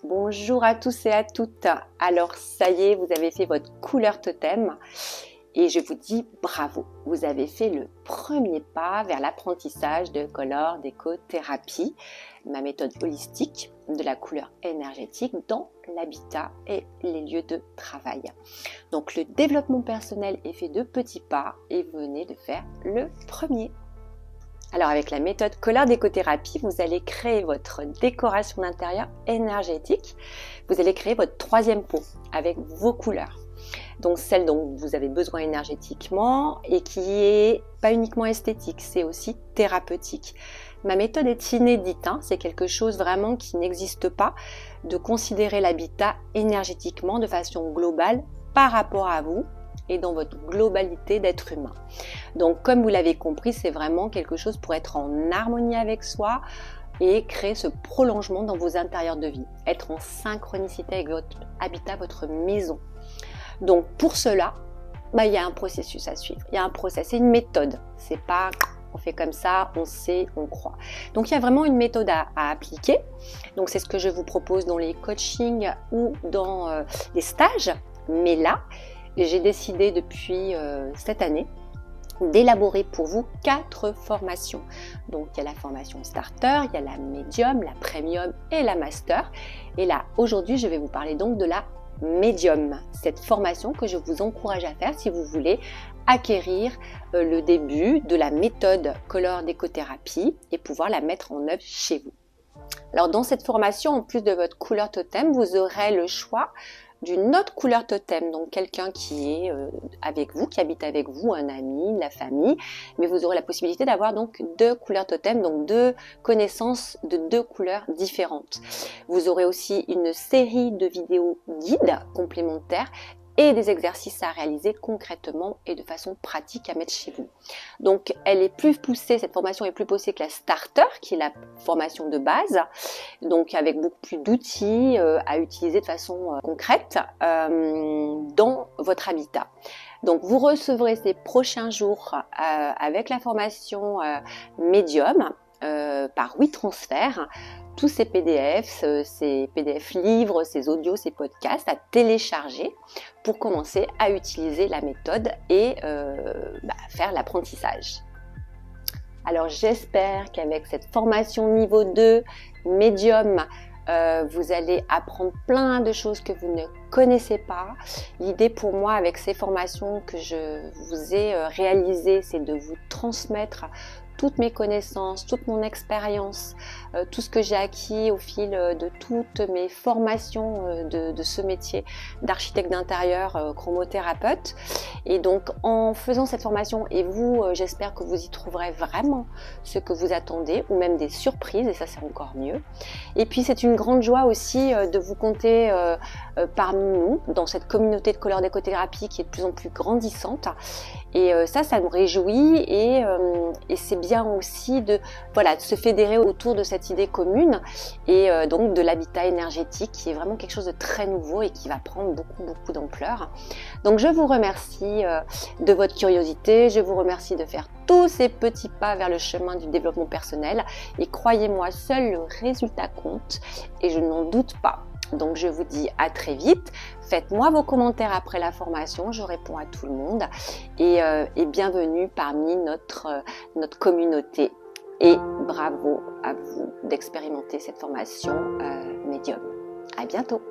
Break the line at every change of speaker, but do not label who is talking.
Bonjour à tous et à toutes. Alors ça y est, vous avez fait votre couleur totem et je vous dis bravo. Vous avez fait le premier pas vers l'apprentissage de Color Déco Thérapie, ma méthode holistique de la couleur énergétique dans l'habitat et les lieux de travail. Donc le développement personnel est fait de petits pas et vous venez de faire le premier. Alors avec la méthode Color Déco Thérapie, vous allez créer votre décoration d'intérieur énergétique. Vous allez créer votre troisième peau avec vos couleurs. Donc celle dont vous avez besoin énergétiquement et qui est pas uniquement esthétique, c'est aussi thérapeutique. Ma méthode est inédite, c'est quelque chose vraiment qui n'existe pas, de considérer l'habitat énergétiquement de façon globale par rapport à vous et dans votre globalité d'être humain. Donc comme vous l'avez compris, c'est vraiment quelque chose pour être en harmonie avec soi et créer ce prolongement dans vos intérieurs de vie, être en synchronicité avec votre habitat, votre maison. Donc pour cela, il y a un processus à suivre, il y a un process, c'est une méthode, c'est pas on fait comme ça, on sait, on croit. Donc il y a vraiment une méthode à appliquer, donc c'est ce que je vous propose dans les coachings ou dans les stages, mais là, j'ai décidé depuis cette année d'élaborer pour vous 4 formations. Donc il y a la formation starter, il y a la médium, la premium et la master. Et là aujourd'hui je vais vous parler donc de la médium, cette formation que je vous encourage à faire si vous voulez acquérir le début de la méthode Color Déco Thérapie et pouvoir la mettre en œuvre chez vous. Alors dans cette formation, en plus de votre couleur totem, vous aurez le choix d'une autre couleur totem, donc quelqu'un qui est avec vous, qui habite avec vous, un ami, la famille, mais vous aurez la possibilité d'avoir donc 2 couleurs totem, donc 2 connaissances de 2 couleurs différentes. Vous aurez aussi une série de vidéos guides complémentaires et des exercices à réaliser concrètement et de façon pratique à mettre chez vous. Donc elle est plus poussée, cette formation est plus poussée que la starter, qui est la formation de base, donc avec beaucoup plus d'outils à utiliser de façon concrète dans votre habitat. Donc vous recevrez ces prochains jours avec la formation médium par WeTransfer, tous ces PDF livres, ces audios, ces podcasts à télécharger pour commencer à utiliser la méthode et faire l'apprentissage. Alors j'espère qu'avec cette formation niveau 2, médium, vous allez apprendre plein de choses que vous ne connaissez pas. L'idée pour moi avec ces formations que je vous ai réalisées, c'est de vous transmettre toutes mes connaissances, toute mon expérience, tout ce que j'ai acquis au fil de toutes mes formations de ce métier d'architecte d'intérieur, chromothérapeute. Et donc en faisant cette formation, et vous, j'espère que vous y trouverez vraiment ce que vous attendez, ou même des surprises, et ça c'est encore mieux. Et puis c'est une grande joie aussi de vous compter parmi nous, dans cette communauté de Color Déco Thérapie qui est de plus en plus grandissante. Et ça me réjouit et c'est bien aussi de se fédérer autour de cette idée commune et donc de l'habitat énergétique qui est vraiment quelque chose de très nouveau et qui va prendre beaucoup d'ampleur. Donc je vous remercie de votre curiosité, je vous remercie de faire tous ces petits pas vers le chemin du développement personnel et croyez-moi, seul le résultat compte et je n'en doute pas. Donc je vous dis à très vite, faites-moi vos commentaires après la formation, je réponds à tout le monde et bienvenue parmi notre communauté et bravo à vous d'expérimenter cette formation médium. À bientôt.